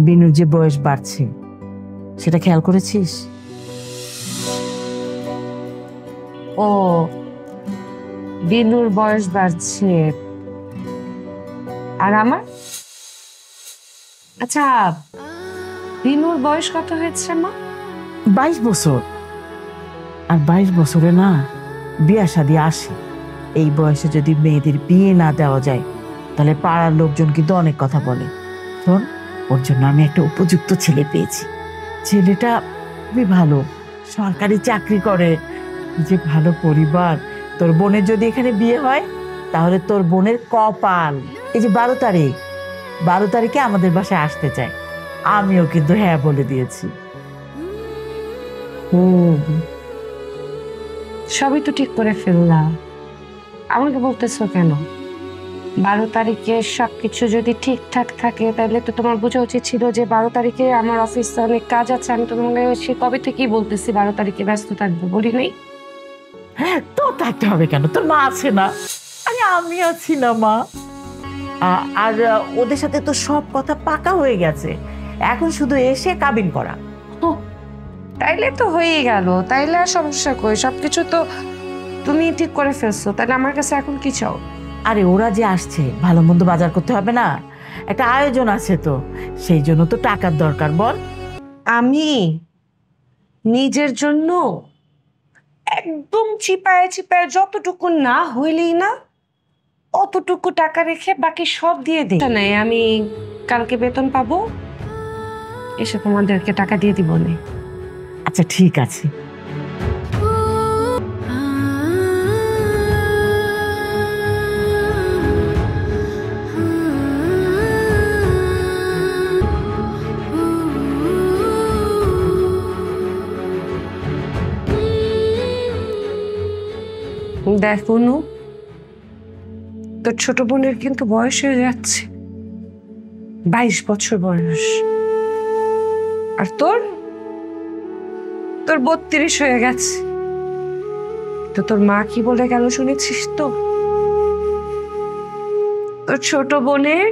বিনুর যে বয়স বাড়ছে সেটা খেয়াল করেছিস? ও, বিনুর বয়স বাড়ছে আর আমার? আচ্ছা, বিনুর বয়স কত হয়েছে মা? 22 বছর। আর 22 বছরে না বিয়া শাদী আসে। এই বয়সে যদি মেয়েদের বিয়ে না দেওয়া যায় তাহলে পাড়ার লোকজন কিন্তু অনেক কথা বলে। শোন, ওর জন্য আমি একটা উপযুক্ত ছেলে পেয়েছি। ছেলেটা খুবই ভালো, সরকারি চাকরি করে, যে ভালো পরিবার। তোর বোনের যদি এখানে বিয়ে হয় তাহলে তোর বোনের কপাল। এই যে 12 তারিখে আমাদের বাসায় আসতে চায়, আমিও কিন্তু হ্যাঁ বলে দিয়েছি। সবই তো ঠিক করে ফেললাম, আমাকে বলতেছো কেন? 12 তারিখে সবকিছু যদি ঠিকঠাক থাকে তাহলে তো তোমার বোঝা উচিত ছিল যে 12 তারিখে আমার অফিসে অনেক কাজ আছে। আমি তোমাকে সে কবে থেকেই বলতেছি 12 তারিখে ব্যস্ত থাকবো, বলি নাই? হ্যাঁ, তো থাকতে হবে কেন? তোর মা আছে না? আরে আমি আছি না মা। আর ওদের সাথে তো সব কথা পাকা হয়ে গেছে, এখন শুধু এসে কাবিন করা। তাইলে তো হয়েই গেল, তাইলে আর সমস্যা কই? সবকিছু তো তুমি ঠিক করে ফেলছো, তাহলে আমার কাছে এখন কি চাও? আরে ওরা যে আসছে, ভালো মন্দ বাজার করতে হবে না? একটা আয়োজন আছে তো, সেই জন্য তো টাকার দরকার। বল। আমি নিজের জন্য একদম চিপায় চিপায় যতটুকু না হইলেই না অতটুকু টাকা রেখে বাকি সব দিয়ে দিই। নাই, আমি কালকে বেতন পাবো, এসে তোমাদেরকে টাকা দিয়ে দিব না? আচ্ছা ঠিক আছে। দেখো নু, তোর ছোট বোনের কিন্তু বয়স হয়ে যাচ্ছে, 22 বছর বয়স। আর তোর 32 হয়ে গেছে। তো তোর মা কি বলে গেল শুনেছিস তো? তোর ছোট বোনের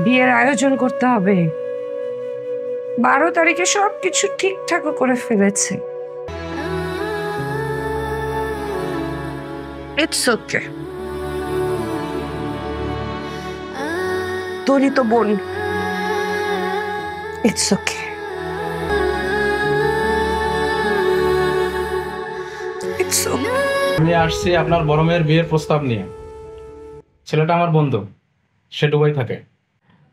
বিয়ের আয়োজন করতে হবে। 12 তারিখে সবকিছু ঠিকঠাক করে ফেলেছে। ইটস ওকে, তোরই তো বোন, ইটস ওকে। আমি আসছি আপনার বড় মেয়ের বিয়ের প্রস্তাব নিয়ে। ছেলেটা আমার বন্ধু, সে দুবাই থাকে।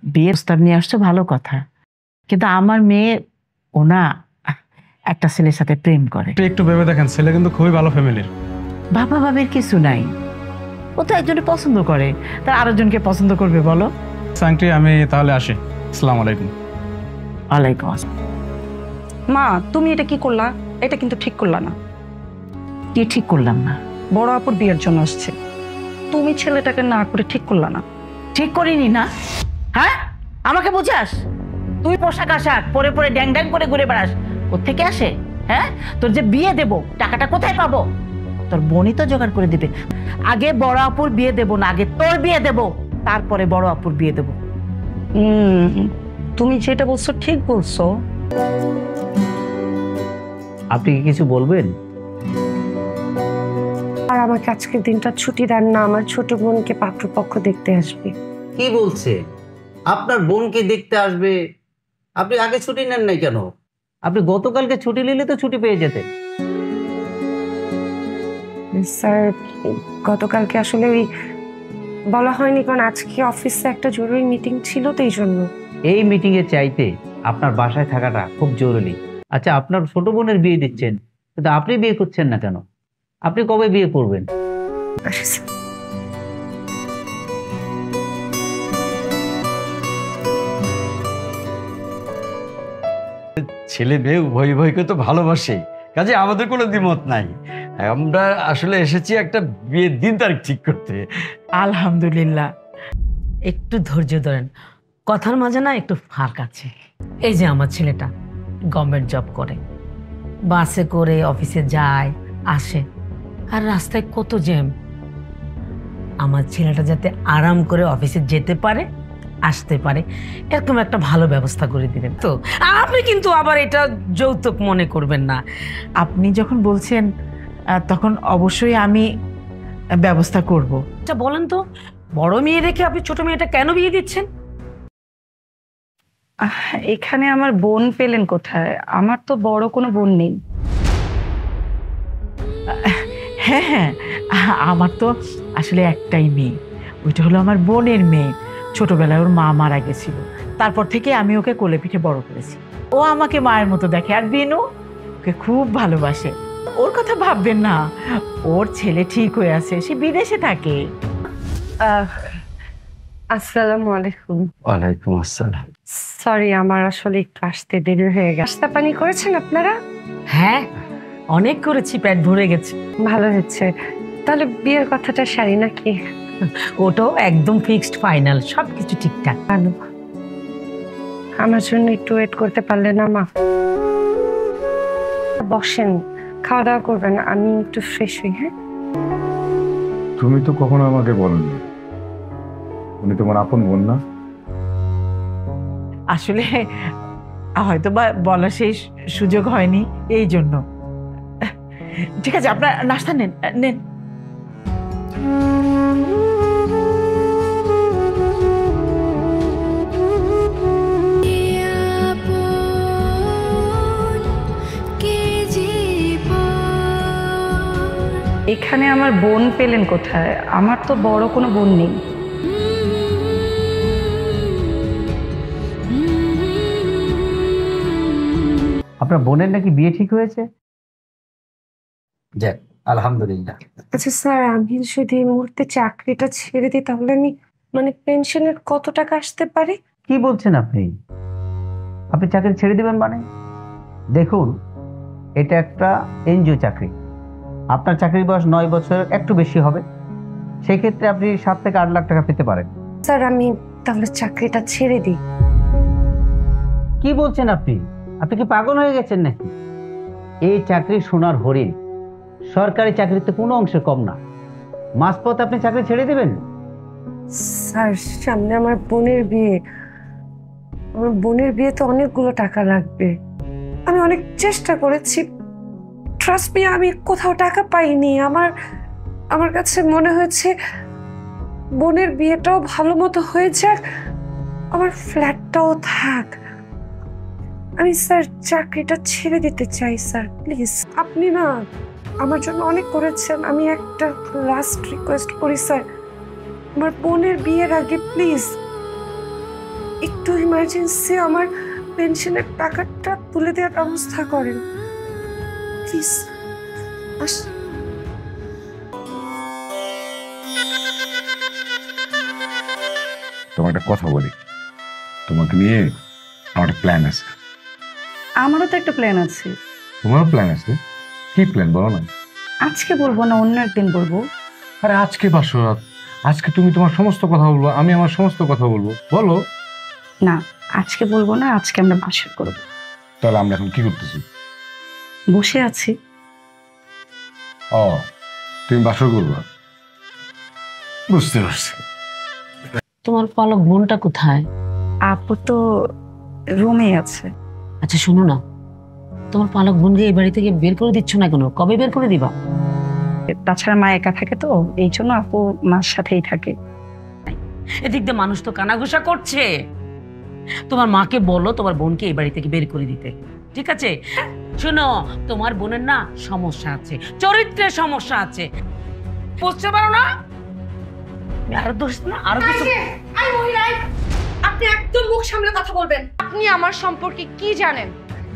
বিয়ের প্রস্তাব নিয়ে আসছো, ভালো কথা, কিন্তু আমার মেয়ে ও না একটা ছেলের সাথে প্রেম করে। একটু ভেবে দেখেন, ছেলে কিন্তু খুবই ভালো ফ্যামিলির। বাবা ভাবির কিছু নাই, ও তো একজনকে পছন্দ করে, তার আরেকজনকে পছন্দ করবে বলো? আন্টি আমি তাহলে আসি, আসসালামু আলাইকুম। ওয়ালাইকুম আসসালাম। মা, তুমি এটা কি করলা? এটা কিন্তু ঠিক করলা না। কি ঠিক করলাম না? বড় আপুর বিয়ের জন্য আসছে, তুমি ছেলেটাকে না করে ঠিক করলা না। ঠিক করিনি না? হ্যাঁ, আমাকে বুঝাস? তুই পোশাক আশাক পরে পরে ড্যাং ড্যাং করে ঘুরে বেড়াস, কোত্থেকে আসে? হ্যাঁ, তোর যে বিয়ে দেব টাকাটা কোথায় পাবো? তোর বোনই তো জোগাড় করে দিবে। আগে বড় আপুর বিয়ে দেব না, আগে তোর বিয়ে দেব, তারপরে বড় আপুর বিয়ে দেব। তুমি যেটা বলছো ঠিক বলছো। আপনি কি কিছু বলবেন? আর আমাকে আজকের দিনটা ছুটি দেন না, আমার ছোট বোনকে পাত্রপক্ষ দেখতে আসবে। কি বলছে? আপনার বোনকে দেখতে আসবে? আপনি আগে ছুটি নেন নাই কেন? আপনি গতকালকে ছুটি নিলে তো ছুটি পেয়ে যেতেন। স্যার, গতকালকে আসলে ওই বলা হয়নি, কারণ আজকে অফিসে একটা জরুরি মিটিং ছিল, তো এই জন্য। এই মিটিং এর চাইতে আপনার বাসায় থাকাটা খুব জরুরি। আচ্ছা, আপনার ছোট বোনের বিয়ে দিচ্ছেন, কিন্তু আপনি বিয়ে করছেন না কেন? আপনি কবে বিয়ে করবেন? ছেলে মেয়ে উভয় উভয়কে তো ভালোবাসে, কাজে আমাদের কোনো দ্বিমত নাই। আমরা আসলে এসেছি একটা বিয়ের দিন তারিখ ঠিক করতে। আলহামদুলিল্লাহ। একটু ধৈর্য ধরেন, কথার মাঝে না একটু ফাঁক আছে। এই যে আমার ছেলেটা গভর্নমেন্ট জব করে, বাসে করে অফিসে যায় আসে, আর রাস্তায় কত জ্যাম। আমার ছেলেটা যাতে আরাম করে অফিসে যেতে পারে আসতে পারে, এরকম একটা ভালো ব্যবস্থা করে দিবেন তো। আপনি কিন্তু আবার এটা যৌতুক মনে করবেন না। আপনি যখন বলছেন তখন অবশ্যই আমি ব্যবস্থা করব। আচ্ছা বলেন তো, বড় মেয়ে রেখে আপনি ছোট মেয়েটা কেন বিয়ে দিচ্ছেন? এখানে আমার বোন পেলেন কোথায়? আমার তো বড় কোনো বোন নেই। হ্যাঁ হ্যাঁ, আমার তো আসলে একটাই মেয়ে, ওইটা হলো আমার বোনের মেয়ে। ছোটবেলায় ওর মা মারা গেছিল, তারপর থেকে আমি ওকে কোলে পিঠে বড় করেছি। ও আমাকে মায়ের মতো দেখে, আর বিনু ওকে খুব ভালোবাসে। ওর কথা ভাববেন না, ওর ছেলে ঠিক হয়ে আছে, সে বিদেশে থাকে। আসসালামু আলাইকুম। ওয়ালাইকুম আসসালাম। সরি, আমার আসলে একটু আসতে দেরি হয়ে গেছে। নাস্তা পানি করেছেন আপনারা? হ্যাঁ, অনেক করেছি, পেট ভরে গেছে। ভালো হচ্ছে। তাহলে বিয়ের কথাটা সারি নাকি? ওটাও একদম ফিক্সড ফাইনাল, সবকিছু ঠিকঠাক। ভালো। আমার জন্য একটু ওয়েট করতে পারলে না মা? বসেন, খাওয়া দাওয়া করবেন, আমি একটু ফ্রেশ হই। হ্যাঁ, তুমি তো কখনো আমাকে বলনি উনি তোমার আপন বোন না। আসলে হয়তো বা বলা সেই সুযোগ হয়নি, এই জন্য। ঠিক আছে, আপনার নাস্তা নেন নেন। এখানে আমার বোন পেলেন কোথায়? আমার তো বড় কোনো বোন নেই। আপনার বোনের নাকি বিয়ে ঠিক হয়েছে? যাক, আলহামদুলিল্লাহ। আচ্ছা স্যার, আমি যদি এই মুহূর্তে চাকরিটা ছেড়ে দিই তাহলে আমি পেনশনের কত টাকা আসতে পারে? কি বলছেন আপনি? আপনি চাকরি ছেড়ে দিবেন মানে? দেখুন, এটা একটা এনজিও চাকরি। আপনার চাকরির বয়স 9 বছর একটু বেশি হবে, সেক্ষেত্রে আপনি 7 থেকে 8 লাখ টাকা পেতে পারেন। স্যার, আমি তাহলে চাকরিটা ছেড়ে দিই। কি বলছেন আপনি? আপনি কি পাগল হয়ে গেছেন নাকি? এই চাকরি সোনার হরিণ, সরকারি চাকরিতে কোনো অংশে কম না। মাঝপথে আপনি চাকরি ছেড়ে দেবেন? স্যার, সামনে আমার বোনের বিয়ে। আমার বোনের বিয়েতে অনেকগুলো টাকা লাগবে। আমি অনেক চেষ্টা করেছি, ট্রাস্ট মি, আমি কোথাও টাকা পাইনি। আমার কাছে মনে হয়েছে বোনের বিয়েটাও ভালো মতো হয়ে যাক, আমার ফ্ল্যাটটাও থাক। আমি স্যার চাকরিটা ছেড়ে দিতে চাই স্যার, প্লিজ। আপনি না আমার জন্য অনেক করেছেন, আমি একটা লাস্ট রিকোয়েস্ট করি স্যার, আমার বোনের বিয়ের আগে প্লিজ একটু ইমার্জেন্সি আমার পেনশনের টাকাটা তুলে দেওয়ার ব্যবস্থা করেন প্লিজ। তোমার একটা কথা বলি, তোমাকে নিয়ে আমার একটা প্ল্যান আছে। আমারও তো একটা প্ল্যান আছে। তোমারও প্ল্যান আছে? কি প্ল্যান বলো না? আজকে বলবো না, অন্য একদিন বলবো। আরে আজকে বাসরাত, আজকে তুমি তোমার সমস্ত কথা বলবো, আমি আমার সমস্ত কথা বলবো। বলো। না, আজকে বলবো না, আজকে আমরা বাসর করবো। তাহলে আমরা এখন কি করতেছি? বসে আছি। ও, তুমি বাসর করবে? বুঝতে পারছি। তোমার পালক বোনটা কোথায়? আপু তো রুমে আছে। আচ্ছা শোনো না, তোমার পালক বোনকে এই বাড়ি থেকে বের করে দিচ্ছ না কেন? কবে বের করে দিবা? তাছাড়া মা একা থাকে তো, এই জন্য আপু মার সাথেই থাকে। এদিক দিয়ে মানুষ তো কানাঘুষা করছে। তোমার মাকে বলো তোমার বোনকে এই বাড়ি থেকে বের করে দিতে, ঠিক আছে? শোনো, তোমার বোনের না সমস্যা আছে, চরিত্রের সমস্যা আছে, বুঝতে পারো না? আরো দোষ না, আরো কিছু। আপনি একদম মুখ সামলে কথা বলবেন। আপনি আমার সম্পর্কে কি জানেন?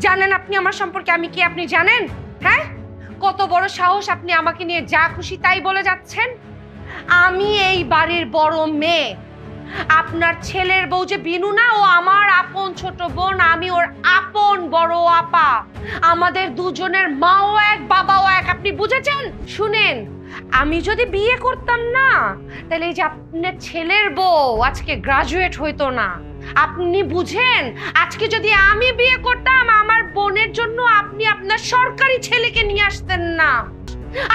জানেন আপনি আমার সম্পর্কে আমি কি আপনি জানেন? হ্যাঁ, কত বড় সাহস, আপনি আমাকে নিয়ে যা খুশি তাই বলে যাচ্ছেন। আমি এই বাড়ির বড় মেয়ে। আপনার ছেলের বউ যে বিনু না, ও আমার আপন ছোট বোন, আমি ওর আপন বড় আপা। আমাদের দুজনের মাও এক বাবাও এক, আপনি বুঝেছেন? শুনেন, আমি যদি বিয়ে করতাম না তাহলে এই যে আপনার ছেলের বউ আজকে গ্রাজুয়েট হইতো না। আপনি বুঝেন, আজকে যদি আমি বিয়ে করতাম আমার বোনের জন্য আপনি আপনার সরকারি ছেলেকে নিয়ে আসতেন না।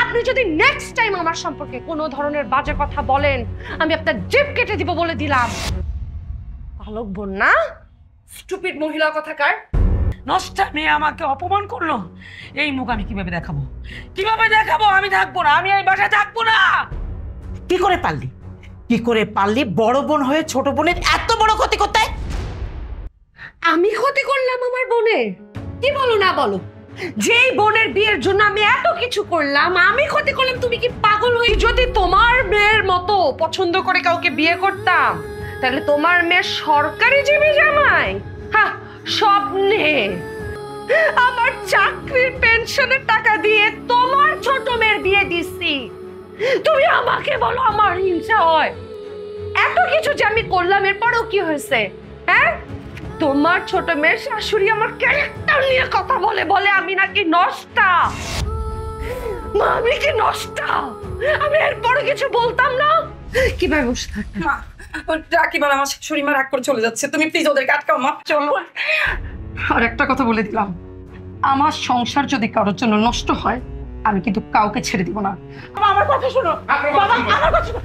আপনি যদি নেক্সট টাইম আমার সম্পর্কে কোনো ধরনের বাজে কথা বলেন, আমি আপনার জিভ কেটে দিব বলে দিলাম। ভালো বোন না, স্টুপিড মহিলা কথাকার। নষ্টা মেয়ে আমাকে অপমান করলো, এই মুখ আমি কিভাবে দেখাবো? কিভাবে দেখাবো? আমি থাকবো না, আমি এই বাসায় থাকবো না। কি করে পারলি? কি করে পারলি বড় বোন হয়ে ছোট বোনের এত বড় ক্ষতি করতে? আমি ক্ষতি করলাম আমার বোনের? কি বলো না বলো, যেই বোনের বিয়ের জন্য আমি এত কিছু করলাম আমি ক্ষতি করলাম? তুমি কি পাগল হয়ে? যদি তোমার মেয়ের মতো পছন্দ করে কাউকে বিয়ে করতাম তাহলে তোমার মেয়ে সরকারি জীবী জামাই? হ্যাঁ, স্বপ্নে আমার চাকরির পেনশনের টাকা দিয়ে তোমার ছোট মেয়ের বিয়ে দিছি। তুমি আমাকে বলো আমার হিংসা হয়? এত কিছু যে আমি করলাম এরপরেও কি হয়েছে? হ্যাঁ, তোমার ছোট মেয়ের শাশুড়ি আমার ক্যারেক্টার নিয়ে কথা বলে, বলে আমি নাকি নষ্টা। মা, আমি কি নষ্টা? আমি এরপরে কিছু বলতাম না? কিভাবে বসে থাকতাম? রাকিব আর আমার শাশুড়ি মা রাগ করে চলে যাচ্ছে, তুমি প্লিজ ওদেরকে আটকাও মা। চলো। আর একটা কথা বলে দিলাম, আমার সংসার যদি কারোর জন্য নষ্ট হয় আমি কিন্তু কাউকে ছেড়ে দিব না। আমার কথা শোনো বাবা, আমার কথা শোনো।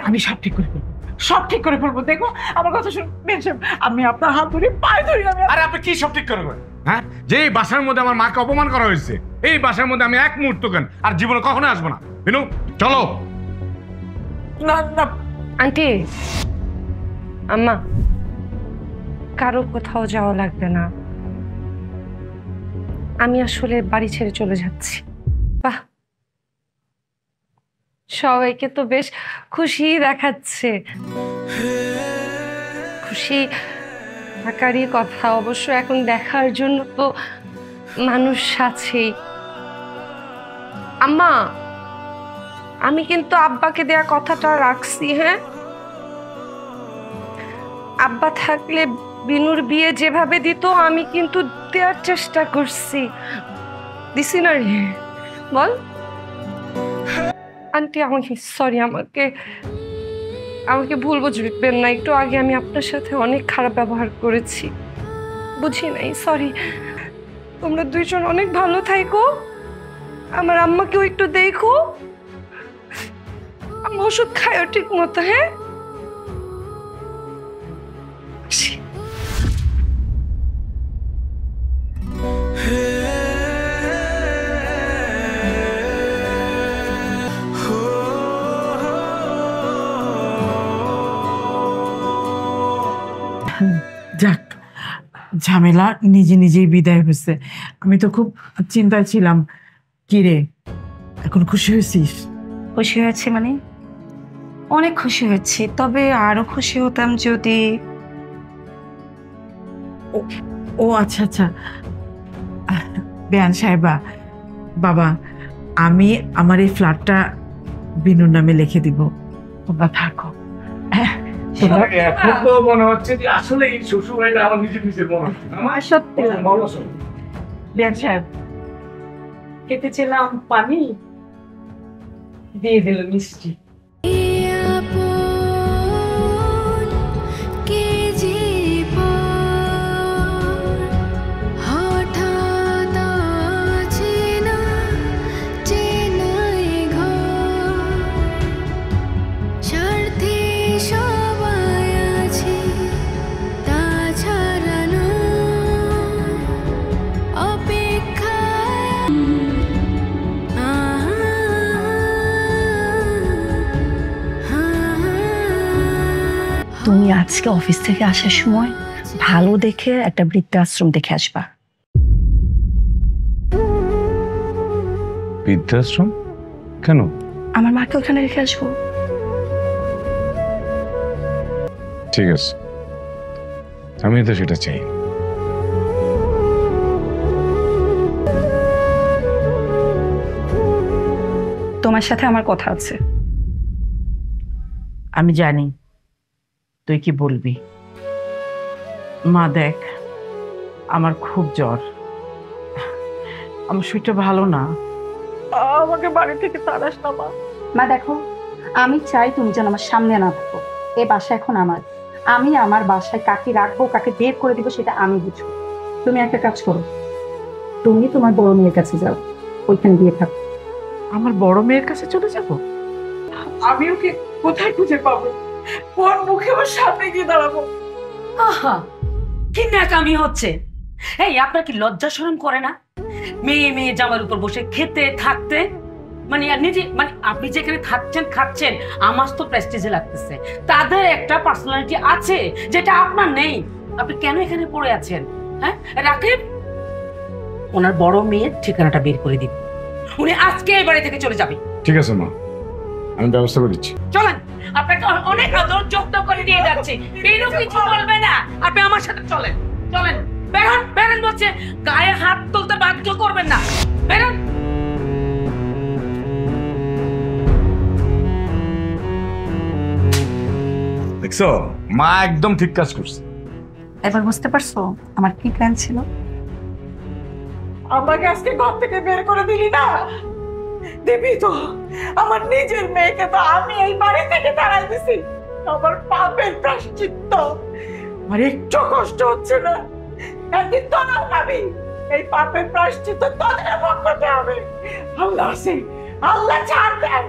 আমি সব ঠিক করে ফেলবো, সব ঠিক করে ফেলবো। দেখো আমার কথা শোনো বেন সাহেব, আমি আপনার হাত ধরে পায়ে ধরি। আরে আপনি কি সব ঠিক করবেন? হ্যাঁ, যে এই বাসার মধ্যে আমার মাকে অপমান করা হয়েছে, এই বাসার মধ্যে আমি এক মুহূর্ত কেন আর জীবনে কখনো আসবো না। বিনু, চলো। না না আন্টি, আম্মা, কারো কোথাও যাওয়া লাগবে না, আমি আসলে বাড়ি ছেড়ে চলে যাচ্ছি। বাহ, সবাইকে তো বেশ খুশি দেখাচ্ছে। খুশি থাকারই কথা, অবশ্য এখন দেখার জন্য তো মানুষ আছেই। আম্মা, আমি কিন্তু আব্বাকে দেয়া কথাটা রাখছি। হ্যাঁ, আব্বা থাকলে বিনুর বিয়ে যেভাবে দিত আমি কিন্তু দেওয়ার চেষ্টা করছি। দিছি না রে? বল আন্টি, আমাকে সরি, আমাকে ভুল বুঝবেন না। একটু আগে আমি আপনার সাথে অনেক খারাপ ব্যবহার করেছি, বুঝি নাই, সরি। তোমরা দুইজন অনেক ভালো থাকো, আমার আম্মাকেও একটু দেখো, আম্মা ওষুধ খায়ও ঠিক মতো। হ্যাঁ, যাক, ঝামেলা নিজে নিজেই বিদায় হয়েছে। আমি তো খুব চিন্তায় ছিলাম। কি রে, এখন খুশি হয়েছিস? খুশি হয়েছে মানে অনেক খুশি হয়েছি, তবে আরো খুশি হতাম যদি। ও আচ্ছা আচ্ছা, বেয়ান সাহেবা, বাবা, আমি আমার এই ফ্ল্যাটটা বিনুর নামে লিখে দিব, তোমরা থাকো। এখন তো মনে হচ্ছে যে আসলে এই শ্বশুর বাড়িটা আমার নিজের মনে হচ্ছে। আমার সত্যি বেয়ান সাহেব, কেটেছিলাম পানি, দিয়ে দিল মিষ্টি। তুমি আজকে অফিস থেকে আসার সময় ভালো দেখে একটা বৃদ্ধাশ্রম দেখে আসবা। বৃদ্ধাশ্রম কেন? আমার মাকে ওখানে রেখে আসবো। ঠিক আছে, আমি তো সেটা চাই। তোমার সাথে আমার কথা আছে। আমি জানি তুই কি বলবি। মা দেখ, আমার খুব জ্বর, আমার শরীরটা ভালো না, আমাকে বাড়ি থেকে তাড়াস না মা। মা দেখো, আমি চাই তুমি যেন আমার সামনে না থাকো। এই বাসা এখন আমার, আমি আমার বাসায় কাকে রাখবো কাকে বের করে দিব সেটা আমি বুঝবো। তুমি একটা কাজ করো, তুমি তোমার বড় মেয়ের কাছে যাও, ওইখানে গিয়ে থাকো। আমার বড় মেয়ের কাছে চলে যাব? আমি ওকে কোথায় খুঁজে পাবো? কোন মুখে ওর সামনে গিয়ে দাঁড়াবো? আহা কি ন্যাকামি হচ্ছে! এই আপনার কি লজ্জা শরম করে না? মেয়ে মেয়ে জামার উপর বসে খেতে থাকতে, মানে আর নিজে মানে আপনি যেখানে থাকছেন খাচ্ছেন, আমার তো প্রেস্টিজে লাগতেছে। তাদের একটা পার্সোনালিটি আছে যেটা আপনার নেই। আপনি কেন এখানে পড়ে আছেন? হ্যাঁ রাকিব, ওনার বড় মেয়ের ঠিকানাটা বের করে দিন, উনি আজকে এই বাড়ি থেকে চলে যাবে। ঠিক আছে মা, আমি ব্যবস্থা করে দিচ্ছি। চলেন, আপনাকে অনেক আদর যত্ন করে দিয়ে যাচ্ছি, বেরো কিছু বলবে না। আপনি আমার সাথে চলেন, চলেন বেরোন, বেরোন বলছে, গায়ে হাত তুলতে বাধ্য করবেন না, বেরোন। দেখছো, মা একদম ঠিক কাজ করছে। এবার বুঝতে পারছো আমার কি প্ল্যান ছিল? আমাকে আজকে ঘর থেকে বের করে দিলি না, দিবি তো। আমার নিজের মেয়েকে তো আমি এই বাড়ি থেকে তাড়াই দিছি, আমার পাপের প্রায়শ্চিত্ত। আমার একটু কষ্ট হচ্ছে না, একদিন তোরাও পাবি এই পাপের প্রায়শ্চিত্ত, তোদের ভোগ করতে হবে। আল্লাহ আছে, আল্লাহ ছাড় দেন।